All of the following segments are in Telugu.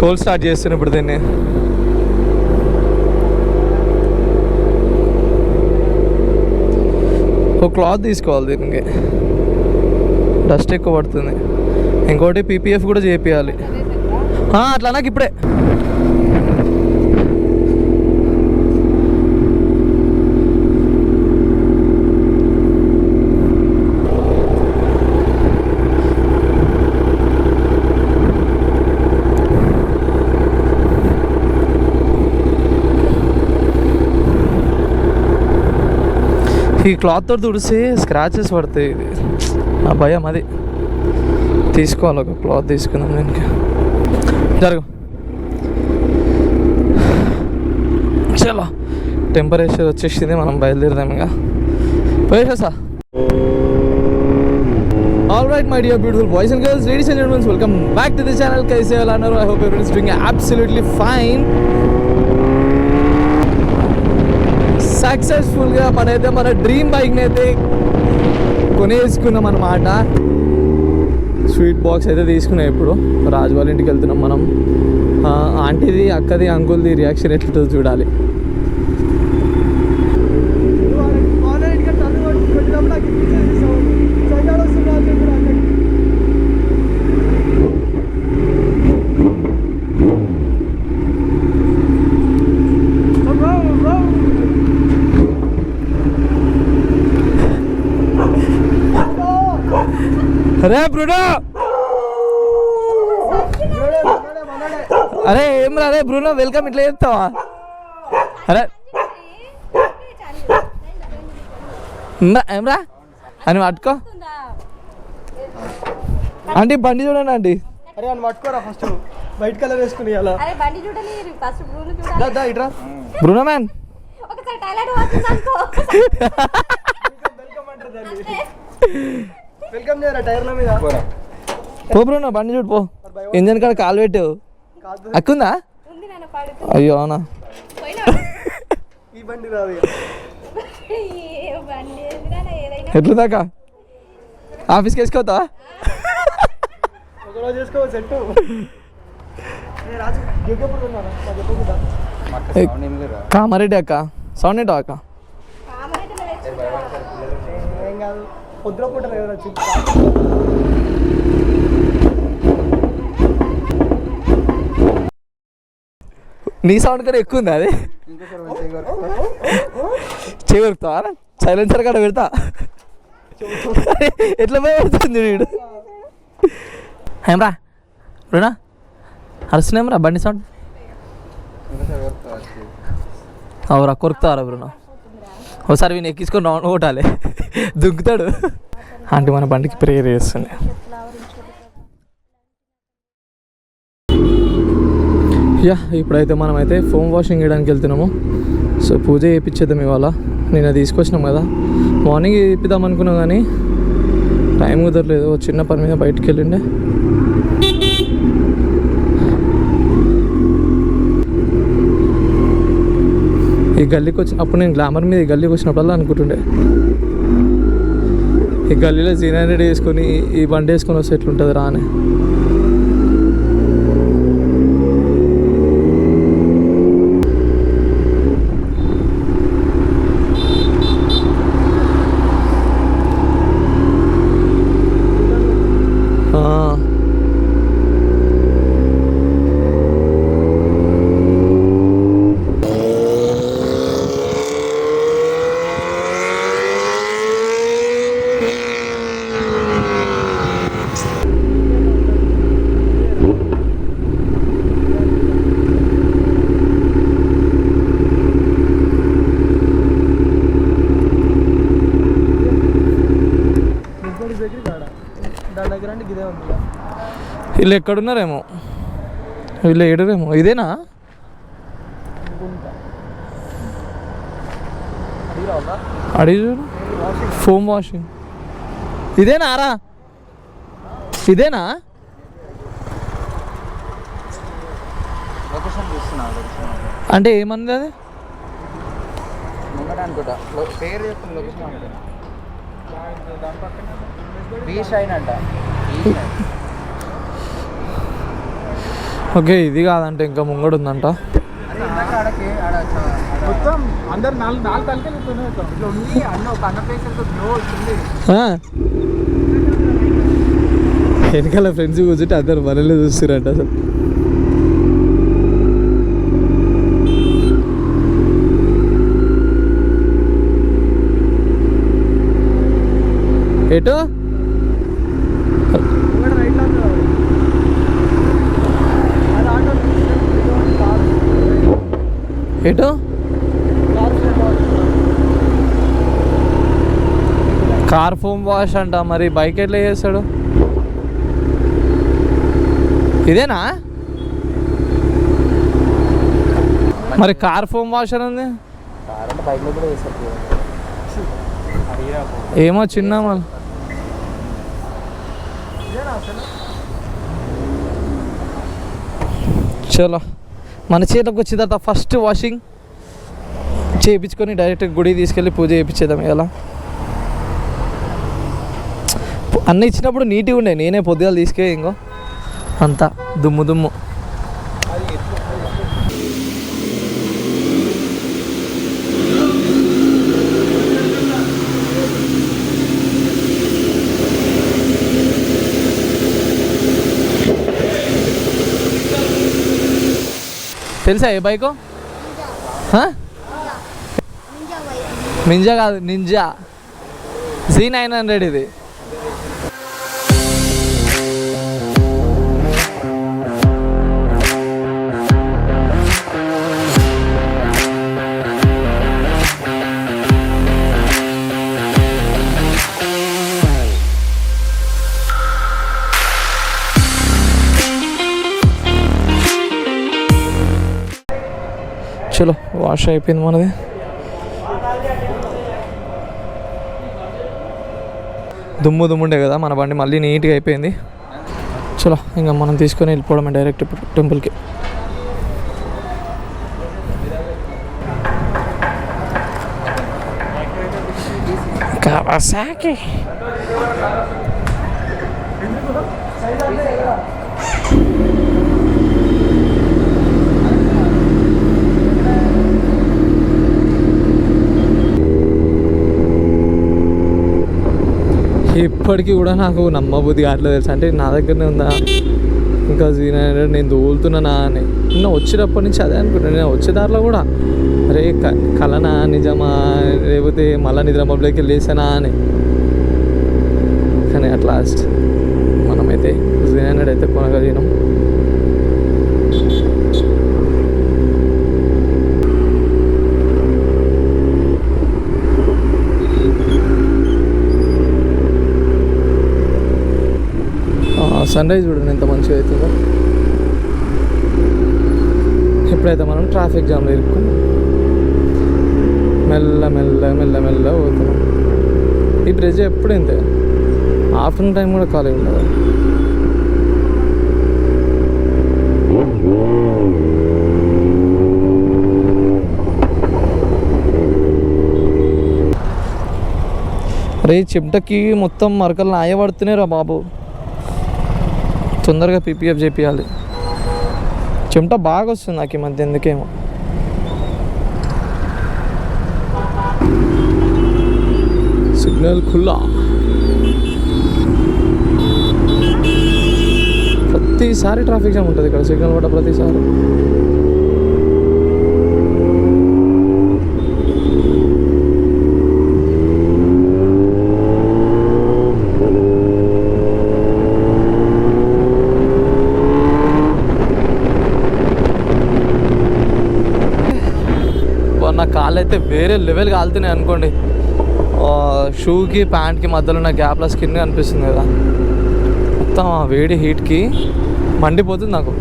కోల్ స్టార్ట్ చేస్తున్నా ఇప్పుడు దీన్ని. ఒక క్లాత్ తీసుకోవాలి దీనికి, డస్ట్ ఎక్కువ పడుతుంది. ఇంకోటి పీపీఎఫ్ కూడా చేపియాలి. అట్లా నాకు ఇప్పుడే ఈ క్లాత్తో తుడిసి స్క్రాచెస్ పడతాయి. ఇది నా భయం, అది తీసుకోవాలి. ఒక క్లాత్ తీసుకుందాం దీనికి. జరుగు. చలో, టెంపరేచర్ వచ్చేసింది, మనం బయలుదేరదాం ఇక. పోయేసా. All right, my dear beautiful boys and girls, ladies and gentlemen, welcome back to the channel. Kaise ho all? I hope everyone is doing absolutely fine. సక్సెస్ఫుల్గా మనైతే మన డ్రీమ్ బైక్ని అయితే కొనేసుకున్నాం అన్నమాట. స్వీట్ బాక్స్ అయితే తీసుకున్నాం. ఇప్పుడు రాజు వాళ్ళ ఇంటికి వెళ్తున్నాం మనం. ఆంటీది, అక్కది, అంకుల్ది రియాక్షన్ ఎట్లుంటుందో చూడాలి. అరే బ్రూనో, అరే ఏం రా, అరే బ్రూనో వెల్కమ్. ఇట్లా చెప్తావా? అరే ఏమ్రా అని పట్టుకో. ఆంటీ బండి చూడండి ఆంటీ. అరే అని పట్టుకోరా ఫస్ట్. వైట్ కలర్ వేసుకుని ఇట్రా బ్రూనో మ్యాన్. వెల్కమ్ చేయరా టైర్ల మీద. పో బ్రూనో, బండి చూడు పో. ఇంజన్ కాడ కాలు పెట్టావు. అక్కుందా? అయ్యో అవునా. ఈ బండి రాదు. ఎట్లు దాకా ఆఫీస్కి వేసుకోవా? ఒకరోజు చేసుకో సెట్. కామారెడ్డి అక్క, సౌండ్ ఏంటో అక్క. ఏం కాదు, పొద్దున పూట వచ్చి. నీ సౌండ్ కూడా ఎక్కువ ఉంది. అది చేయగలుగుతావా? సైలెన్సర్ కాడ పెడతా. ఎట్లా భయపడుతుంది వీడు. ఏమ్రా బ్రూనా, అరుస్తున్నాం బండి సౌండ్. అవురా, కొరుకుతావరా బ్రూనా? ఒకసారి వీని ఎక్కించుకొని రౌండ్ కొట్టాలి, దుంకుతాడు. ఆంటీ మన బండికి ప్రేయర్ చేస్తుంది. ఇప్పుడైతే మనమైతే ఫోమ్ వాషింగ్ చేయడానికి వెళ్తున్నాము. సో పూజ చేయించేద్దాం ఇవాళ. నేను తీసుకొచ్చినాం కదా, మార్నింగ్ చేయిద్దాం అనుకున్నాం కానీ టైం కుదరలేదు. చిన్న పని మీద బయటికి వెళ్ళిండే. ఈ గల్లీకి అప్పుడు నేను గ్లామర్ మీద ఈ గల్లీకి వచ్చినప్పుడల్లా అనుకుంటుండే, ఈ గల్లీలో సీనియర్ వేసుకొని ఈ బండి వేసుకొని వస్తే ఎట్లుంటుంది రా అని. వీళ్ళు ఎక్కడున్నారేమో, వీళ్ళు ఏడరేమో. ఇదేనా? అడిగి చూడు. ఫోమ్ వాషింగ్ ఇదేనా రా? ఇదేనా? అంటే ఏమన్నది అది? ఓకే ఇది కాదంటే ఇంకా ముంగడు ఉందంట. మొత్తం అందరు నాలుగు తలకే ఇట్లా ఉంది అన్న ఒక అన్న ప్లేస్ గ్లో వచ్చింది. వెనకాల ఫ్రెండ్స్ కూర్చుంటే అందరు మనల్ని చూస్తారంట అసలు. ఎటు ఎటు కార్ ఫోమ్ వాష్ అంట. మరి బైక్ ఎట్లా చేస్తాడు? ఇదేనా మరి కార్ ఫోమ్ వాష్ అని ఉంది? ఏమో చిన్న మళ్ళీ చలో మన చేతికి వచ్చిన తర్వాత ఫస్ట్ వాషింగ్ చేయించుకొని డైరెక్ట్ గుడికి తీసుకెళ్ళి పూజ చేయించేద్దాం. ఇలా అన్నీ ఇచ్చినప్పుడు నీట్గా ఉండే, నేనే పొద్దుగాలు తీసుకెళ్ళి ఇంకో అంతా దుమ్ము దుమ్ము. తెలుసా ఏ బైకు? నింజా కాదు, నింజా Z900 ఇది. చలో వాష్ అయిపోయింది మనది. దుమ్ము దుమ్ముండే కదా మన బండి, మళ్ళీ నీట్గా అయిపోయింది. చలో ఇంకా మనం తీసుకొని వెళ్ళిపోవడమే డైరెక్ట్ టెంపుల్కి. కవాసాకి ఇప్పటికీ కూడా నాకు నమ్మబుద్ధి కావట్లేదు తెలుసు. అంటే నా దగ్గరనే ఉందా ఇంకా Z900 నేను తోలుతున్నానా అని. నిన్న వచ్చినప్పటి నుంచి అదే అనుకుంటున్నాను. నేను వచ్చే దారిలో కూడా అరే కలనా నిజమా లేకపోతే మళ్ళీ నిద్ర మబ్బులోకి వెళ్ళేసానా అని. కానీ అట్ లాస్ట్ మనమైతే Z900 అయితే కొనగలిగినాం. సన్ రైజ్ చూడండి ఎంత మంచిగా అవుతుందో. ఎప్పుడైతే మనం ట్రాఫిక్ జామ్లో ఇరుక్కున్నాం, మెల్ల మెల్ల మెల్ల మెల్ల పోతున్నాం. ఈ బ్రిడ్జ్ ఎప్పుడు ఇంతే, ఆఫ్టర్నూన్ టైం కూడా ఖాళీ ఉండదు. రే చిమ్టకి మొత్తం మరకలు నాయబడుతున్నాయి రా బాబు. తొందరగా పీపీఎఫ్ చేపియాలి. చెమట బాగా వస్తుంది నాకు ఈ మధ్య ఎందుకేమో. సిగ్నల్ ఖుల్లా. ప్రతిసారి ట్రాఫిక్ జామ్ ఉంటుంది ఇక్కడ సిగ్నల్ పడ్డ ప్రతిసారి. నా కాళ్ళు అయితే వేరే లెవెల్ కాలుతున్నాయి అనుకోండి. షూకి ప్యాంట్కి మధ్యలో ఉన్న గ్యాప్లో స్కిన్ అనిపిస్తుంది కదా, మొత్తం ఆ వేడి హీట్కి మండిపోతుంది నాకు.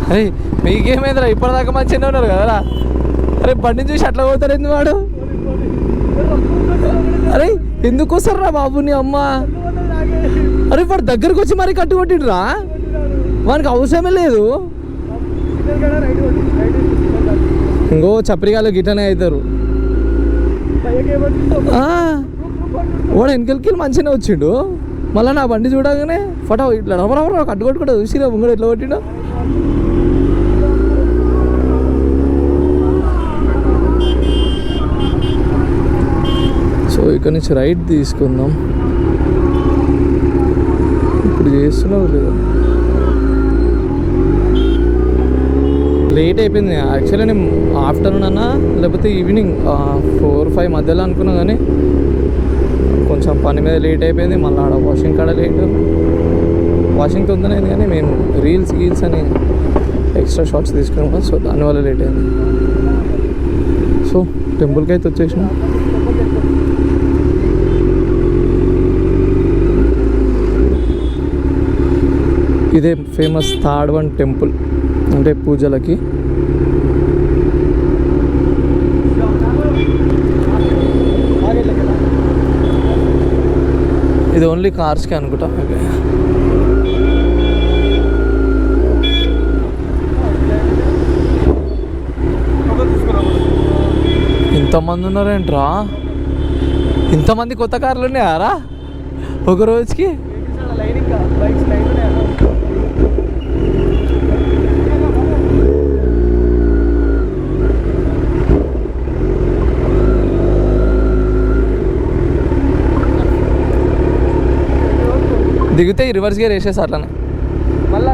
అరే మీకేమైందిరా, ఇప్పటిదాకా మంచిగానే ఉన్నారు కదరా. అరే బండిని చూసి అట్లా పోతారు ఎందుకు వాడు? అరే ఎందుకు వస్తారా బాబు నీ అమ్మ? అరే వాడు దగ్గరకు వచ్చి మరీ కట్టుకొట్టిండ్రా, వానికి అవసరమే లేదు. ఇంకో చప్రిగాలు గిట్టనే అవుతారు. వాడు వెనకలికి మంచిగానే వచ్చిండు, మళ్ళీ నా బండి చూడగానే ఫటో ఇట్లా రవరవర కట్టుకొట్టుకుంటా చూసిరా ముంగడు ఎట్లా కొట్టిండు. సో ఇక్కడ నుంచి రైట్ తీసుకుందాం. ఇప్పుడు చేస్తున్నావు లేదా? లేట్ అయిపోయింది యాక్చువల్లీ. నేను ఆఫ్టర్నూన్ అన్నా లేకపోతే ఈవినింగ్ 4-5 మధ్యలో అనుకున్నా, కానీ కొంచెం పని మీద లేట్ అయిపోయింది. మళ్ళీ ఆడ వాషింగ్ కాడ లేట్, వాషింగ్ తొందరనే అయింది, కానీ మేము రీల్స్ అని ఎక్స్ట్రా షార్ట్స్ తీసుకున్నాం కదా, సో దానివల్ల లేట్ అయింది. సో టెంపుల్కి అయితే వచ్చేసినాం. ఇదే ఫేమస్ తాడ్వన్ టెంపుల్, అంటే పూజలకి. ఇది ఓన్లీ కార్స్కి అనుకుంటా. ఇంతమంది ఉన్నారేంట్రా? ఇంతమంది కొత్త కార్లు ఉన్నాయారా ఒక రోజుకి? దిగితే రివర్స్ గేర్ వేసేసి అట్లనే మళ్ళీ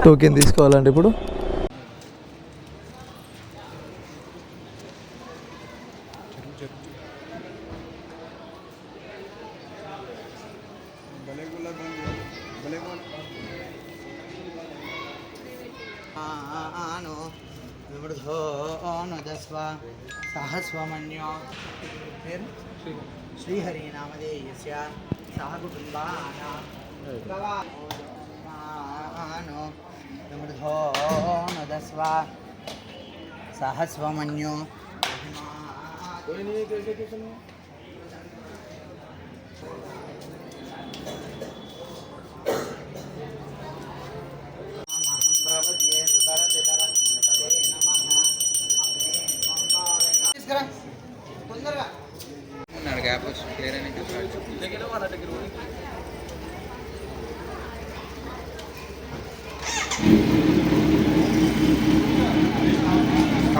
టోకెన్ తీసుకోవాలంటే ఇప్పుడు सहस्वमन्यो श्रीहरि नामधेयस्य सह कुटुम्बानां समृद्धो नदस्व सहस्वमन्यो గ్యాప్ వచ్చి క్లియర్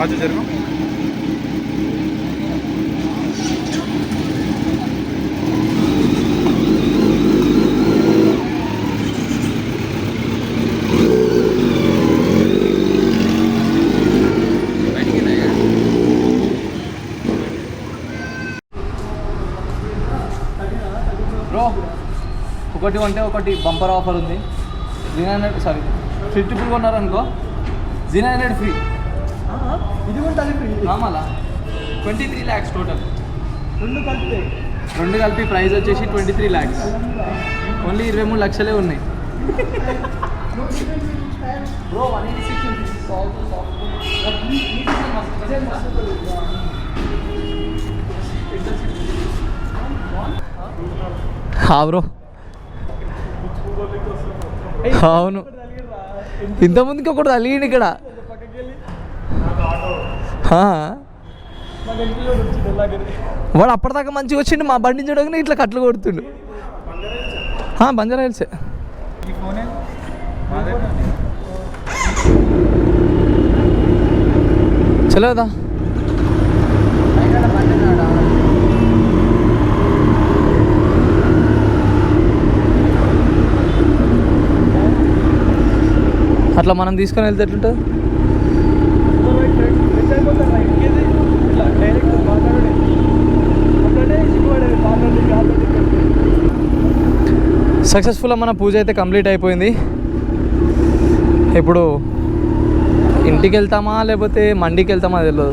आज जरूर బ్రో ఒకటి కొంటే ఒకటి బంపర్ ఆఫర్ ఉంది. 50 కొన్నారనుకో 900 ఫ్రీ. ఇది ఉంటుంది ఫ్రీ. మళ్ళా 23 lakhs టోటల్. రెండు కలిపి ప్రైస్ వచ్చేసి 23 lakhs. ఓన్లీ 23 లక్షలే ఉన్నాయి. Bro 186 bro. అవును, ఇంతమందికి ఒకటి తలిగింది ఇక్కడ. వాడు అప్పటిదాకా మంచిగా వచ్చిండు, మా బండి చూడగానే ఇట్లా కట్లు కొడుతుండు. బంజారా హిల్సే. చలో కదా. అట్లా మనం తీసుకొని వెళ్తే ఎట్లుంటుంది? సక్సెస్ఫుల్గా మన పూజ అయితే కంప్లీట్ అయిపోయింది. ఇప్పుడు ఇంటికి వెళ్తామా లేకపోతే మండికి వెళ్తామా తెలియదు.